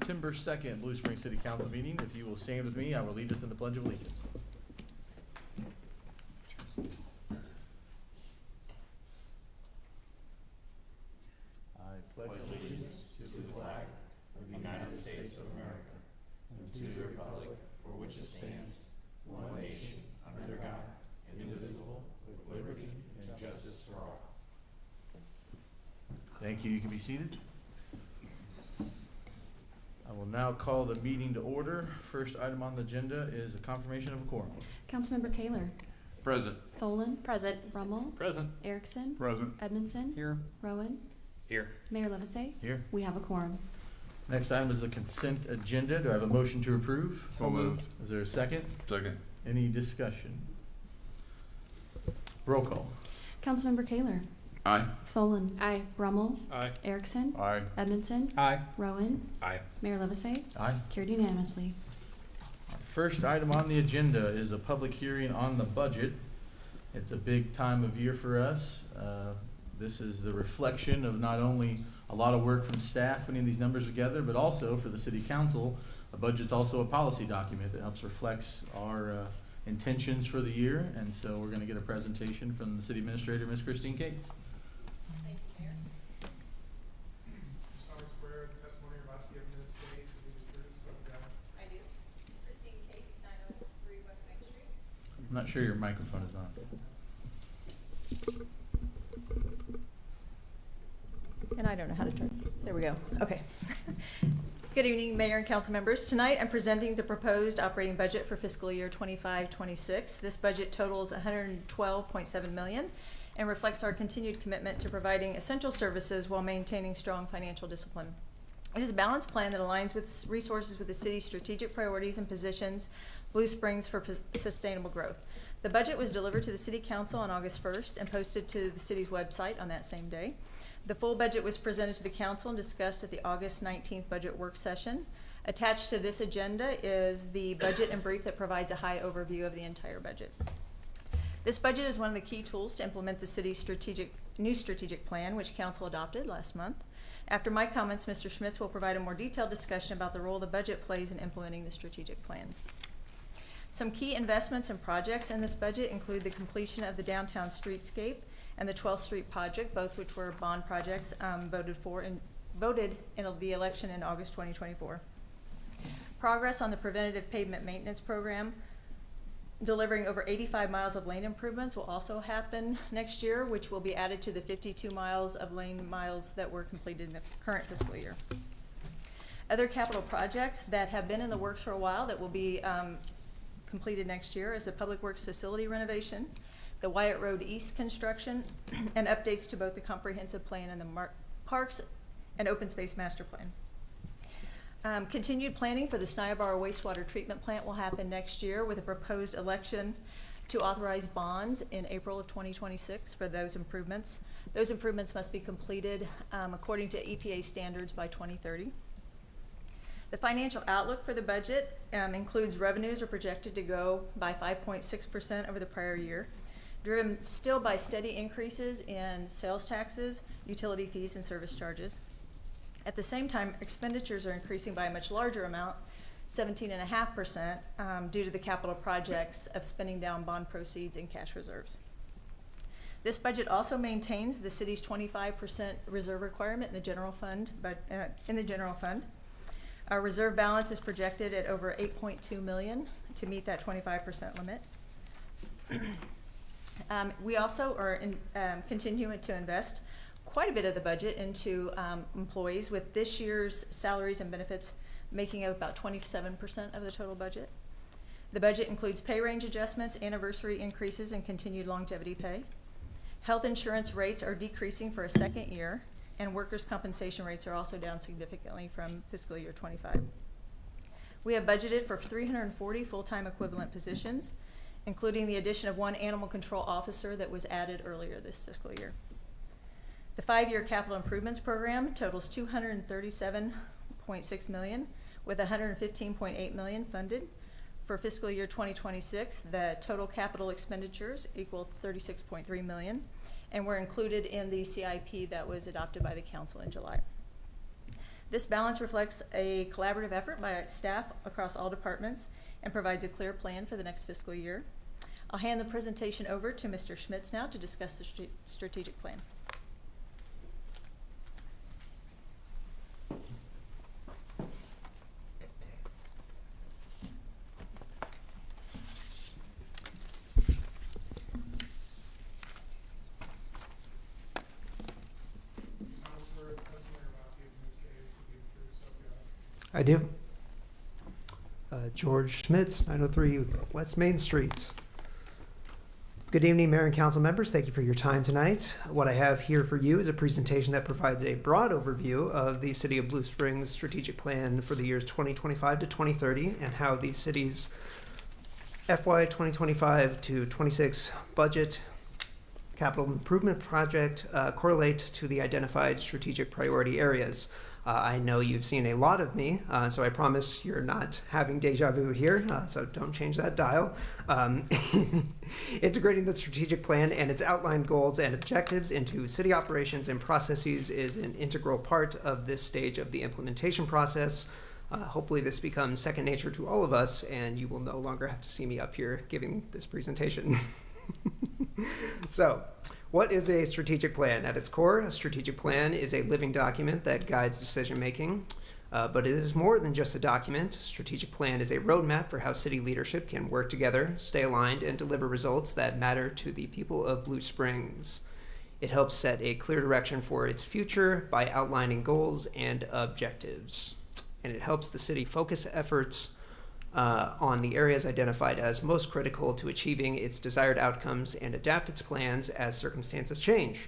September 2nd Blue Springs City Council meeting. If you will stand with me, I will lead us in the Pledge of Allegiance. I pledge allegiance to the flag of the United States of America and to the republic for which it stands, one nation, under God, indivisible, with liberty and justice for all. Thank you. You can be seated. I will now call the meeting to order. First item on the agenda is a confirmation of a quorum. Councilmember Kaler. Present. Tholen. Present. Rummel. Present. Erickson. Present. Edmondson. Here. Rowan. Here. Mayor Levesey. Here. We have a quorum. Next item is the consent agenda. Do I have a motion to approve? So moved. Is there a second? Second. Any discussion? Roll call. Councilmember Kaler. Aye. Tholen. Aye. Rummel. Aye. Erickson. Aye. Edmondson. Aye. Rowan. Aye. Mayor Levesey. Aye. Carried unanimously. First item on the agenda is a public hearing on the budget. It's a big time of year for us. This is the reflection of not only a lot of work from staff putting these numbers together, but also for the city council. A budget's also a policy document that helps reflects our intentions for the year. And so we're going to get a presentation from the city administrator, Ms. Christine Cates. Thank you, Mayor. Sorry, swear the testimony you're about to give in this case will be the truth, so help you God. I do. Christine Cates, 903 West Main Street. I'm not sure your microphone is on. And I don't know how to turn. There we go. Okay. Good evening, Mayor and council members. Tonight I'm presenting the proposed operating budget for fiscal year 25-26. This budget totals $112.7 million and reflects our continued commitment to providing essential services while maintaining strong financial discipline. It is a balanced plan that aligns with resources with the city's strategic priorities and positions Blue Springs for sustainable growth. The budget was delivered to the City Council on August 1st and posted to the city's website on that same day. The full budget was presented to the council and discussed at the August 19th budget work session. Attached to this agenda is the budget and brief that provides a high overview of the entire budget. This budget is one of the key tools to implement the city's new strategic plan, which council adopted last month. After my comments, Mr. Schmitz will provide a more detailed discussion about the role the budget plays in implementing the strategic plan. Some key investments and projects in this budget include the completion of the downtown streetscape and the 12th Street project, both which were bond projects voted in the election in August 2024. Progress on the preventative pavement maintenance program, delivering over 85 miles of lane improvements, will also happen next year, which will be added to the 52 miles of lane miles that were completed in the current fiscal year. Other capital projects that have been in the works for a while that will be completed next year is the Public Works facility renovation, the Wyatt Road East construction, and updates to both the comprehensive plan and the Parks and Open Space Master Plan. Continued planning for the Sniobarrow wastewater treatment plant will happen next year with a proposed election to authorize bonds in April of 2026 for those improvements. Those improvements must be completed according to EPA standards by 2030. The financial outlook for the budget includes revenues are projected to go by 5.6% over the prior year, driven still by steady increases in sales taxes, utility fees, and service charges. At the same time, expenditures are increasing by a much larger amount, 17.5%, due to the capital projects of spending down bond proceeds and cash reserves. This budget also maintains the city's 25% reserve requirement in the general fund, Our reserve balance is projected at over $8.2 million to meet that 25% limit. We also are continuing to invest quite a bit of the budget into employees, with this year's salaries and benefits making up about 27% of the total budget. The budget includes pay range adjustments, anniversary increases, and continued longevity pay. Health insurance rates are decreasing for a second year, and workers' compensation rates are also down significantly from fiscal year 25. We have budgeted for 340 full-time equivalent positions, including the addition of one animal control officer that was added earlier this fiscal year. The 5-year capital improvements program totals $237.6 million, with $115.8 million funded. For fiscal year 2026, the total capital expenditures equal $36.3 million, and were included in the CIP that was adopted by the council in July. This balance reflects a collaborative effort by staff across all departments and provides a clear plan for the next fiscal year. I'll hand the presentation over to Mr. Schmitz now to discuss the strategic plan. Sounds for customary about you in this case, if you introduce yourself, yeah. I do. George Schmitz, 903 West Main Street. Good evening, Mayor and Council members. Thank you for your time tonight. What I have here for you is a presentation that provides a broad overview of the City of Blue Springs strategic plan for the years 2025 to 2030 and how the city's FY 2025 to 26 budget capital improvement project correlate to the identified strategic priority areas. I know you've seen a lot of me, so I promise you're not having deja vu here, so don't change that dial. Integrating the strategic plan and its outlined goals and objectives into city operations and processes is an integral part of this stage of the implementation process. Hopefully this becomes second nature to all of us, and you will no longer have to see me up here giving this presentation. So, what is a strategic plan? At its core, a strategic plan is a living document that guides decision making, but it is more than just a document. A strategic plan is a roadmap for how city leadership can work together, stay aligned, and deliver results that matter to the people of Blue Springs. It helps set a clear direction for its future by outlining goals and objectives. And it helps the city focus efforts on the areas identified as most critical to achieving its desired outcomes and adapt its plans as circumstances change.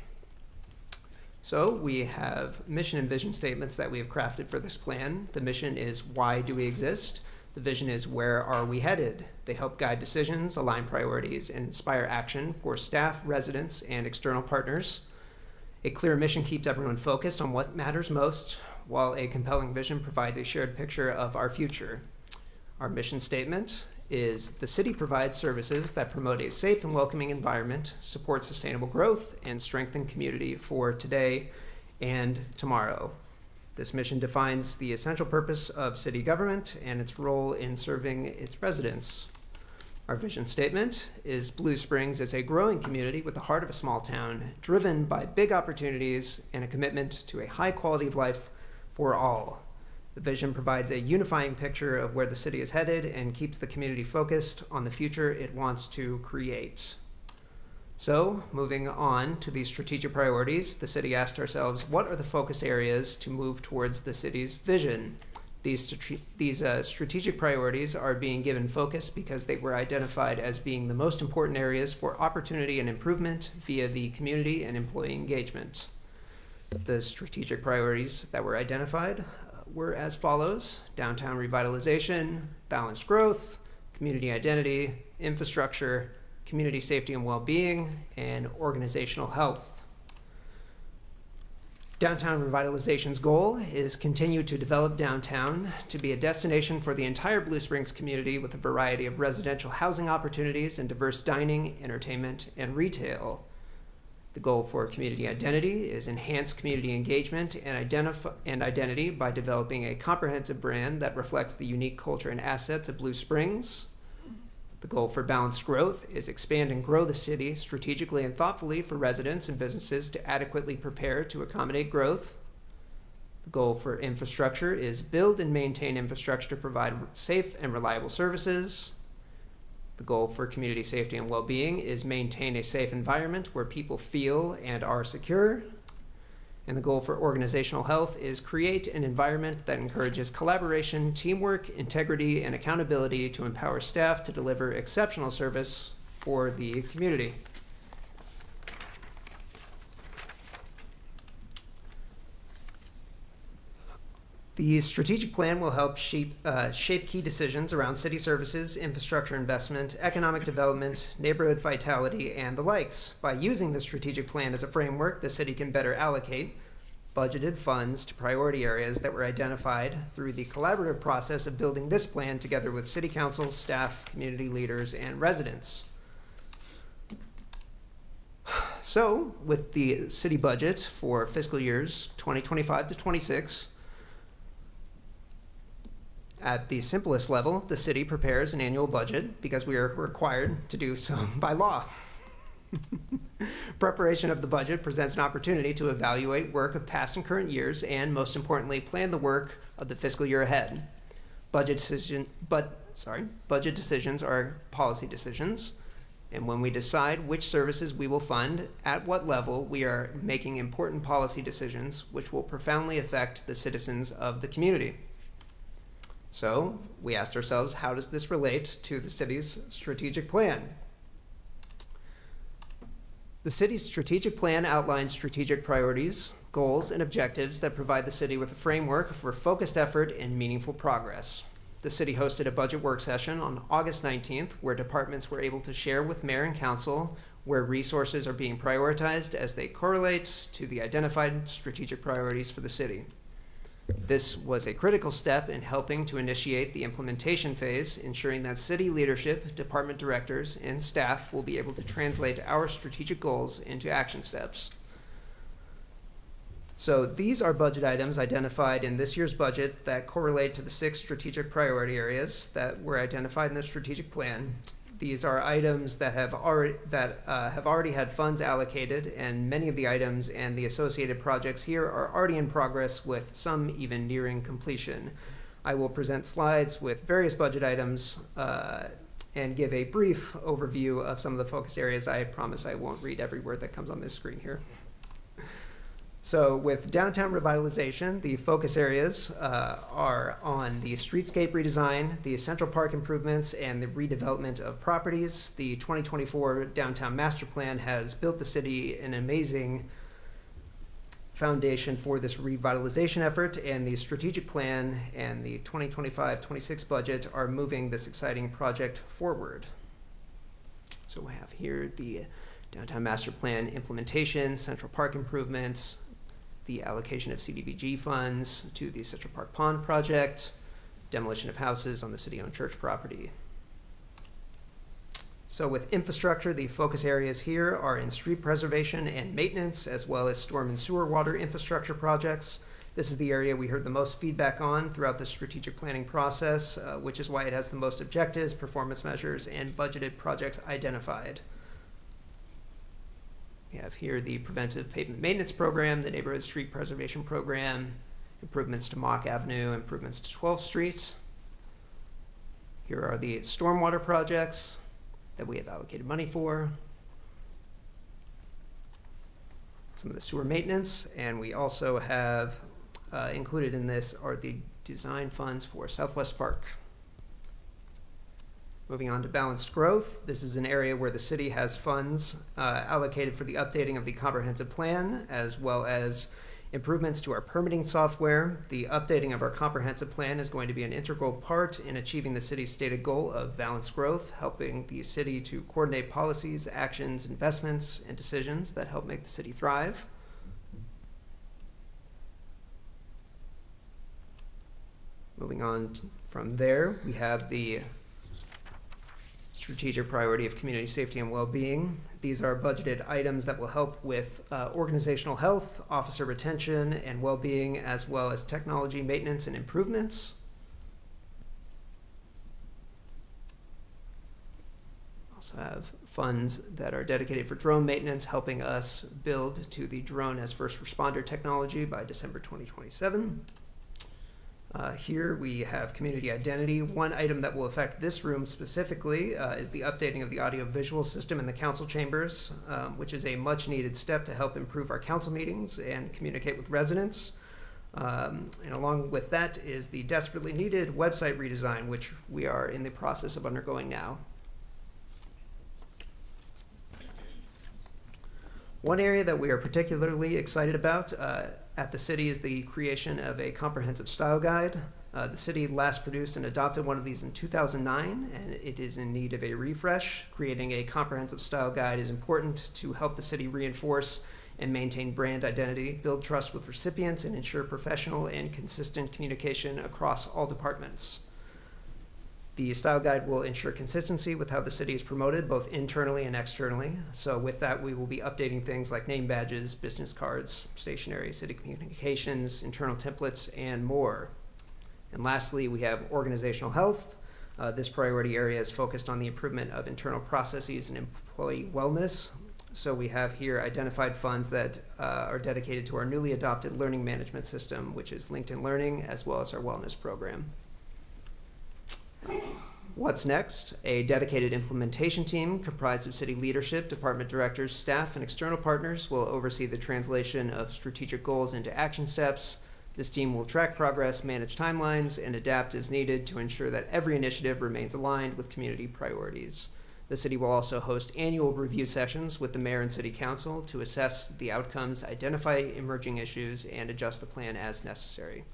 So we have mission and vision statements that we have crafted for this plan. The mission is why do we exist? The vision is where are we headed? They help guide decisions, align priorities, and inspire action for staff, residents, and external partners. A clear mission keeps everyone focused on what matters most, while a compelling vision provides a shared picture of our future. Our mission statement is the city provides services that promote a safe and welcoming environment, support sustainable growth, and strengthen community for today and tomorrow. This mission defines the essential purpose of city government and its role in serving its residents. Our vision statement is Blue Springs is a growing community with the heart of a small town, driven by big opportunities and a commitment to a high quality of life for all. The vision provides a unifying picture of where the city is headed and keeps the community focused on the future it wants to create. So, moving on to the strategic priorities, the city asked ourselves, what are the focus areas to move towards the city's vision? These strategic priorities are being given focus because they were identified as being the most important areas for opportunity and improvement via the community and employee engagement. The strategic priorities that were identified were as follows: downtown revitalization, balanced growth, community identity, infrastructure, community safety and well-being, and organizational health. Downtown revitalization's goal is continue to develop downtown to be a destination for the entire Blue Springs community with a variety of residential housing opportunities and diverse dining, entertainment, and retail. The goal for community identity is enhance community engagement and identity by developing a comprehensive brand that reflects the unique culture and assets of Blue Springs. The goal for balanced growth is expand and grow the city strategically and thoughtfully for residents and businesses to adequately prepare to accommodate growth. The goal for infrastructure is build and maintain infrastructure to provide safe and reliable services. The goal for community safety and well-being is maintain a safe environment where people feel and are secure. And the goal for organizational health is create an environment that encourages collaboration, teamwork, integrity, and accountability to empower staff to deliver exceptional service for the community. The strategic plan will help shape key decisions around city services, infrastructure investment, economic development, neighborhood vitality, and the likes. By using the strategic plan as a framework, the city can better allocate budgeted funds to priority areas that were identified through the collaborative process of building this plan together with city council, staff, community leaders, and residents. So, with the city budget for fiscal years 2025 to 26, At the simplest level, the city prepares an annual budget because we are required to do so by law. Preparation of the budget presents an opportunity to evaluate work of past and current years and, most importantly, plan the work of the fiscal year ahead. Budget decisions are policy decisions, and when we decide which services we will fund at what level, we are making important policy decisions which will profoundly affect the citizens of the community. So we asked ourselves, how does this relate to the city's strategic plan? The city's strategic plan outlines strategic priorities, goals, and objectives that provide the city with a framework for focused effort and meaningful progress. The city hosted a budget work session on August 19th, where departments were able to share with mayor and council where resources are being prioritized as they correlate to the identified strategic priorities for the city. This was a critical step in helping to initiate the implementation phase, ensuring that city leadership, department directors, and staff will be able to translate our strategic goals into action steps. So these are budget items identified in this year's budget that correlate to the 6 strategic priority areas that were identified in the strategic plan. These are items that have already had funds allocated, and many of the items and the associated projects here are already in progress, with some even nearing completion. I will present slides with various budget items and give a brief overview of some of the focus areas. I promise I won't read every word that comes on this screen here. So with downtown revitalization, the focus areas are on the streetscape redesign, the Central Park improvements, and the redevelopment of properties. The 2024 Downtown Master Plan has built the city an amazing foundation for this revitalization effort, and the strategic plan and the 2025-26 budget are moving this exciting project forward. So we have here the Downtown Master Plan implementation, Central Park improvements, the allocation of CDBG funds to the Central Park Pond project, demolition of houses on the city-owned church property. So with infrastructure, the focus areas here are in street preservation and maintenance, as well as storm and sewer water infrastructure projects. This is the area we heard the most feedback on throughout the strategic planning process, which is why it has the most objectives, performance measures, and budgeted projects identified. We have here the preventive pavement maintenance program, the neighborhood street preservation program, improvements to Mock Avenue, improvements to 12th Street. Here are the stormwater projects that we have allocated money for. Some of the sewer maintenance, and we also have included in this are the design funds for Southwest Park. Moving on to balanced growth, this is an area where the city has funds allocated for the updating of the comprehensive plan, as well as improvements to our permitting software. The updating of our comprehensive plan is going to be an integral part in achieving the city's stated goal of balanced growth, helping the city to coordinate policies, actions, investments, and decisions that help make the city thrive. Moving on from there, we have the strategic priority of community safety and well-being. These are budgeted items that will help with organizational health, officer retention, and well-being, as well as technology maintenance and improvements. Also have funds that are dedicated for drone maintenance, helping us build to the drone as first responder technology by December 2027. Here we have community identity. One item that will affect this room specifically is the updating of the audio-visual system in the council chambers, which is a much-needed step to help improve our council meetings and communicate with residents. And along with that is the desperately needed website redesign, which we are in the process of undergoing now. One area that we are particularly excited about at the city is the creation of a comprehensive style guide. The city last produced and adopted one of these in 2009, and it is in need of a refresh. Creating a comprehensive style guide is important to help the city reinforce and maintain brand identity, build trust with recipients, and ensure professional and consistent communication across all departments. The style guide will ensure consistency with how the city is promoted, both internally and externally. So with that, we will be updating things like name badges, business cards, stationery, city communications, internal templates, and more. And lastly, we have organizational health. This priority area is focused on the improvement of internal processes and employee wellness. So we have here identified funds that are dedicated to our newly adopted learning management system, which is LinkedIn Learning, as well as our wellness program. What's next? A dedicated implementation team comprised of city leadership, department directors, staff, and external partners will oversee the translation of strategic goals into action steps. This team will track progress, manage timelines, and adapt as needed to ensure that every initiative remains aligned with community priorities. The city will also host annual review sessions with the mayor and city council to assess the outcomes, identify emerging issues, and adjust the plan as necessary.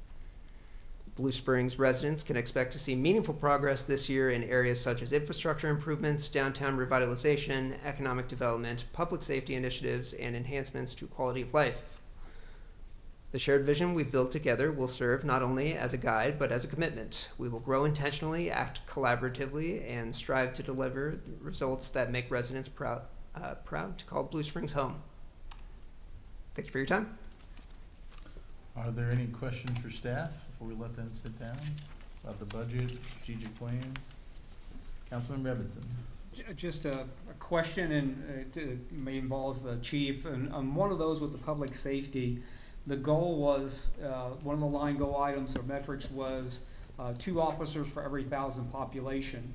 Blue Springs residents can expect to see meaningful progress this year in areas such as infrastructure improvements, downtown revitalization, economic development, public safety initiatives, and enhancements to quality of life. The shared vision we've built together will serve not only as a guide, but as a commitment. We will grow intentionally, act collaboratively, and strive to deliver results that make residents proud to call Blue Springs home. Thank you for your time. Are there any questions for staff before we let them sit down about the budget, strategic plan? Councilmember Edmondson. Just a question, and it may involve the chief, and on one of those with the public safety, the goal was, one of the line goal items or metrics was 2 officers for every 1,000 population,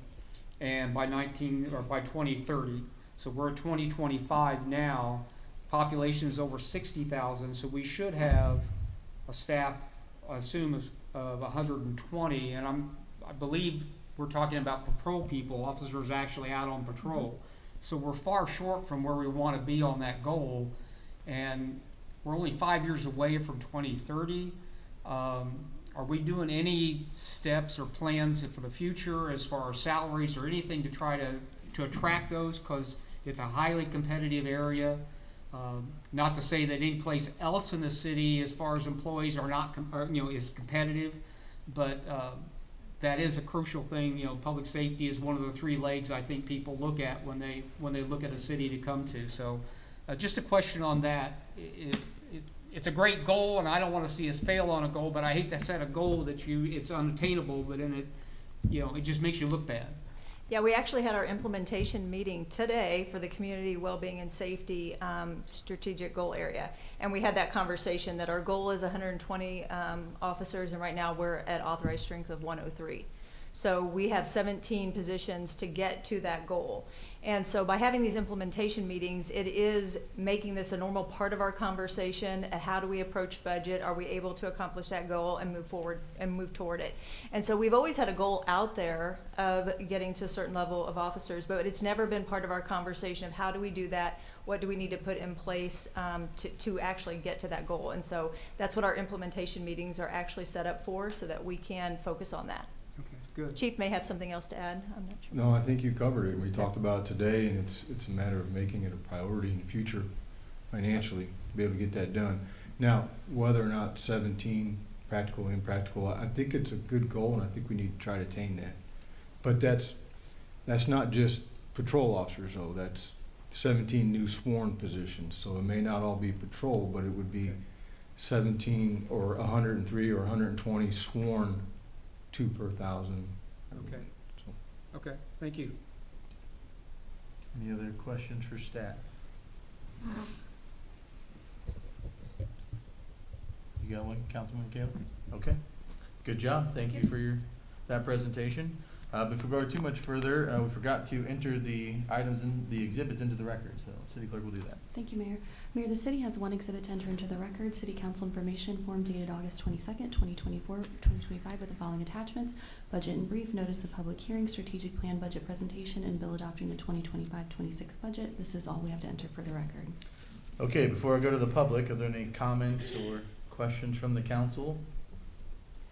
and by 2030. So we're at 2025 now. Population is over 60,000, so we should have a staff, I assume, of 120. And I believe we're talking about patrol people, officers actually out on patrol. So we're far short from where we want to be on that goal, and we're only 5 years away from 2030. Are we doing any steps or plans for the future as far as salaries or anything to try to attract those? Because it's a highly competitive area. Not to say that any place else in the city, as far as employees, are not is competitive, but that is a crucial thing. Public safety is one of the 3 legs I think people look at when they look at a city to come to. So, just a question on that. It's a great goal, and I don't want to see us fail on a goal, but I hate to set a goal that it's unattainable, but in it, it just makes you look bad. Yeah, we actually had our implementation meeting today for the community well-being and safety strategic goal area. And we had that conversation that our goal is 120 officers, and right now we're at authorized strength of 103. So we have 17 positions to get to that goal. And so by having these implementation meetings, it is making this a normal part of our conversation. How do we approach budget? Are we able to accomplish that goal and move forward and move toward it? And so we've always had a goal out there of getting to a certain level of officers, but it's never been part of our conversation of how do we do that? What do we need to put in place to actually get to that goal? And so that's what our implementation meetings are actually set up for, so that we can focus on that. Okay, good. Chief may have something else to add. I'm not sure. No, I think you covered it. We talked about it today, and it's a matter of making it a priority in the future financially to be able to get that done. Now, whether or not 17, practical, impractical, I think it's a good goal, and I think we need to try to attain that. But that's not just patrol officers, though. That's 17 new sworn positions. So it may not all be patrol, but it would be 17 or 103 or 120 sworn, 2 per 1,000. Okay. So. Okay, thank you. Any other questions for staff? You got one, Councilman Caleb? Okay, good job. Thank you for that presentation. Before we go too much further, we forgot to enter the items and the exhibits into the record, so City Clerk will do that. Thank you, Mayor. Mayor, the city has 1 exhibit to enter into the record, City Council Information Form dated August 22nd, 2025 with the following attachments: budget in brief, notice of public hearing, strategic plan, budget presentation, and bill adopting the 2025-26 budget. This is all we have to enter for the record. Okay, before I go to the public, are there any comments or questions from the council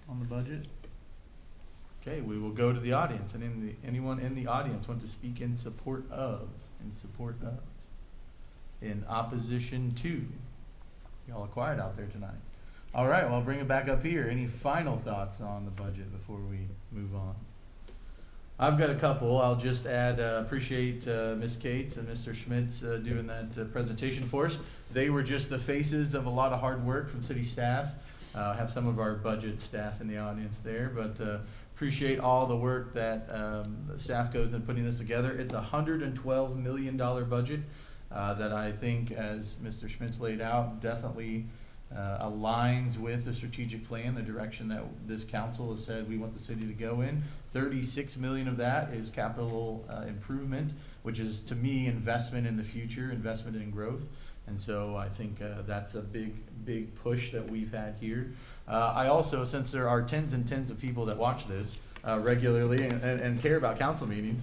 on the budget? Okay, we will go to the audience, and anyone in the audience want to speak in support of, in opposition to? Y'all are quiet out there tonight. All right, well, I'll bring it back up here. Any final thoughts on the budget before we move on? I've got a couple. I'll just add, appreciate Ms. Cates and Mr. Schmitz doing that presentation for us. They were just the faces of a lot of hard work from city staff. Have some of our budget staff in the audience there, but appreciate all the work that the staff goes in putting this together. It's a $112 million budget that I think, as Mr. Schmitz laid out, definitely aligns with the strategic plan, the direction that this council has said we want the city to go in. 36 million of that is capital improvement, which is, to me, investment in the future, investment in growth. And so I think that's a big push that we've had here. I also, since there are tens and tens of people that watch this regularly and care about council meetings,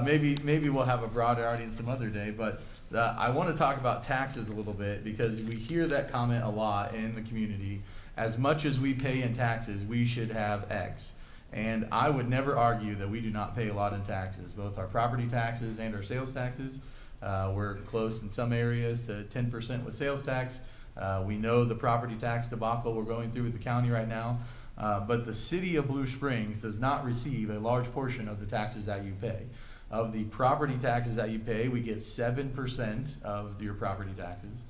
maybe we'll have a broader audience some other day, but I want to talk about taxes a little bit, because we hear that comment a lot in the community. As much as we pay in taxes, we should have X. And I would never argue that we do not pay a lot in taxes, both our property taxes and our sales taxes. We're close in some areas to 10% with sales tax. We know the property tax debacle we're going through with the county right now. But the city of Blue Springs does not receive a large portion of the taxes that you pay. Of the property taxes that you pay, we get 7% of your property taxes.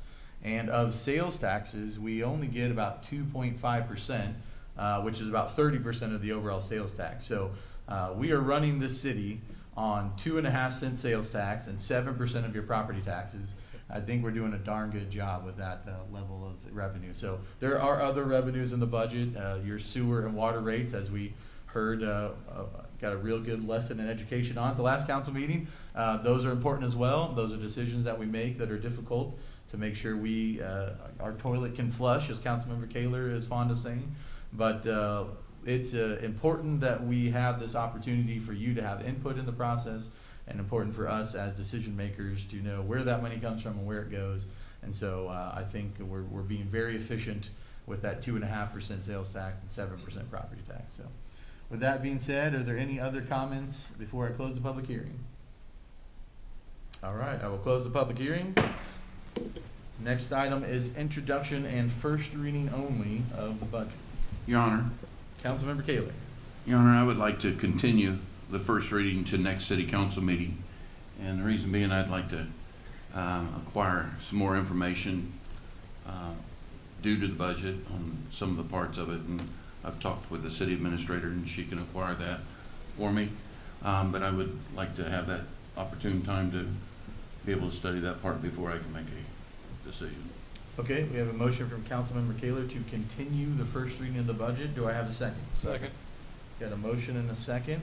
And of sales taxes, we only get about 2.5%, which is about 30% of the overall sales tax. So we are running this city on 2.5 cent sales tax and 7% of your property taxes. I think we're doing a darn good job with that level of revenue. So there are other revenues in the budget, your sewer and water rates, as we heard, got a real good lesson in education on at the last council meeting. Those are important as well. Those are decisions that we make that are difficult to make sure we, our toilet can flush, as Councilmember Kaler is fond of saying. But it's important that we have this opportunity for you to have input in the process, and important for us as decision makers to know where that money comes from and where it goes. And so I think we're being very efficient with that 2.5% sales tax and 7% property tax. So with that being said, are there any other comments before I close the public hearing? All right, I will close the public hearing. Next item is introduction and first reading only of the budget. Your Honor, Councilmember Kaler. Your Honor, I would like to continue the first reading to next city council meeting. And the reason being, I'd like to acquire some more information due to the budget on some of the parts of it. And I've talked with the city administrator, and she can acquire that for me. But I would like to have that opportune time to be able to study that part before I can make a decision. Okay, we have a motion from Councilmember Kaler to continue the first reading of the budget. Do I have a second? Second. Got a motion and a second.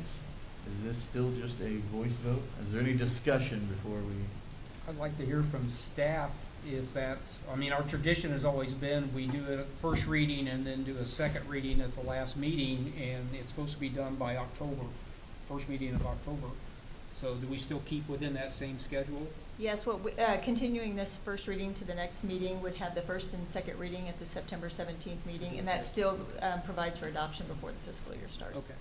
Is this still just a voice vote? Is there any discussion before we? I'd like to hear from staff if that's, I mean, our tradition has always been, we do a first reading and then do a second reading at the last meeting, and it's supposed to be done by October, first meeting of October. So do we still keep within that same schedule? Yes, continuing this first reading to the next meeting would have the first and second reading at the September 17th meeting, and that still provides for adoption before the fiscal year starts. Okay.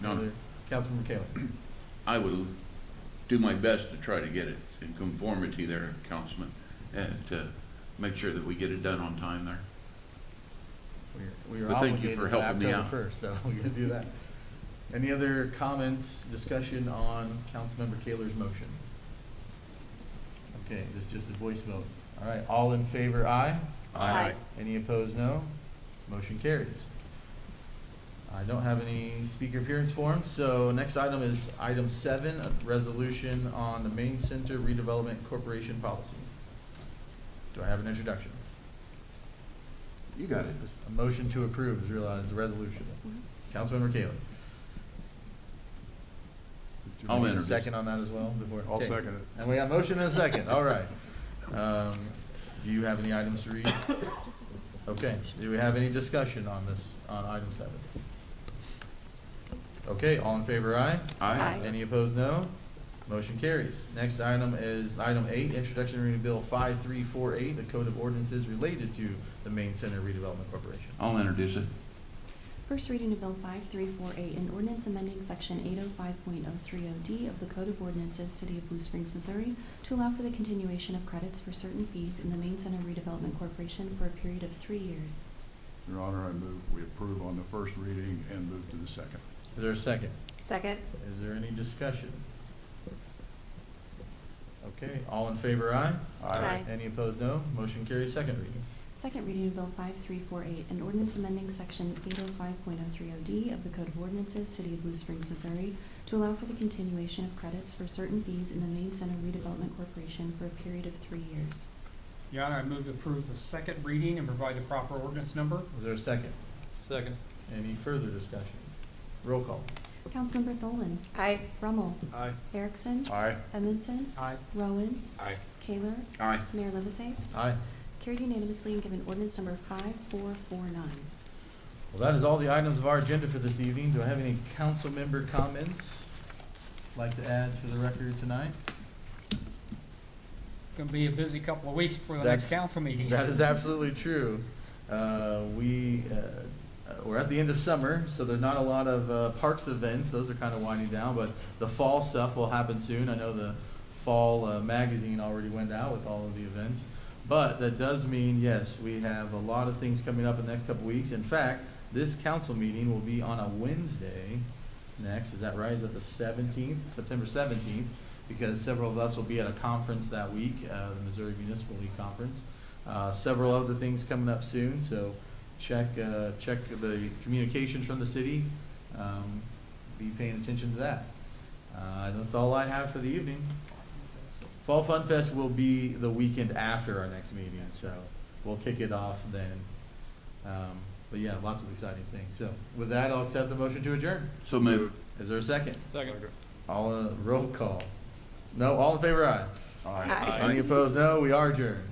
Your Honor, Councilmember Kaler. I will do my best to try to get it in conformity there, Councilman, and to make sure that we get it done on time there. We are But thank you obligated for to helping me October out. 1st, so we're gonna do that. Any other comments, discussion on Councilmember Kaler's motion? Okay, this is just a voice vote. All right, all in favor, aye. Aye. Any opposed, no. Motion carries. I don't have any speaker appearance forms, so next item is item 7, a resolution on the Main Center Redevelopment Corporation policy. Do I have an introduction? You got it. Just a motion to approve is realized, the resolution. Councilmember Kaler. I'll Do we need a introduce. second on that as well before? I'll Okay. second it. And we got a motion and a second, all right. Do you have any items to read? Just a voice vote. Okay, do we have any discussion on this, on item 7? Okay, all in favor, aye? Aye. Any opposed, no? Motion carries. Next item is item 8, introduction reading bill 5348, the code of ordinances related to the Main Center Redevelopment Corporation. I'll introduce it. First reading of Bill 5348, an ordinance amending Section 805.030D of the Code of Ordinances, City of Blue Springs, Missouri, to allow for the continuation of credits for certain fees in the Main Center Redevelopment Corporation for a period of 3 years. Your Honor, I move we approve on the first reading and move to the second. Is there a second? Second. Is there any discussion? Okay, all in favor, aye? Aye. Any opposed, no? Motion carries. Second reading. Second reading of Bill 5348, an ordinance amending Section 805.030D of the Code of Ordinances, City of Blue Springs, Missouri, to allow for the continuation of credits for certain fees in the Main Center Redevelopment Corporation for a period of 3 years. Your Honor, I move to approve the second reading and provide the proper ordinance number. Is there a second? Second. Any further discussion? Roll call. Councilmember Tholen. Aye. Rummel. Aye. Erickson. Aye. Edmondson. Aye. Rowan. Aye. Kaler. Aye. Mayor Livesey. Aye. Carried unanimously and given ordinance number 5449. Well, that is all the items of our agenda for this evening. Do I have any council member comments like to add to the record tonight? Gonna be a busy couple of weeks before the That's- next council meeting. That is absolutely true. We're at the end of summer, so there's not a lot of parks events. Those are kind of winding down, but the fall stuff will happen soon. I know the fall magazine already went out with all of the events. But that does mean, yes, we have a lot of things coming up in the next couple weeks. In fact, this council meeting will be on a Wednesday next. Is that right? Is it the 17th, September 17th? Because several of us will be at a conference that week, the Missouri Municipal League Conference. Several other things coming up soon, so check the communications from the city. Be paying attention to that. That's all I have for the evening. Fall Fun Fest will be the weekend after our next meeting, so we'll kick it off then. But yeah, lots of exciting things. So with that, I'll accept the motion to adjourn. So moved. Is there a second? Second. All, roll call. No, all in favor, aye. Aye. Any opposed, no. We are adjourned.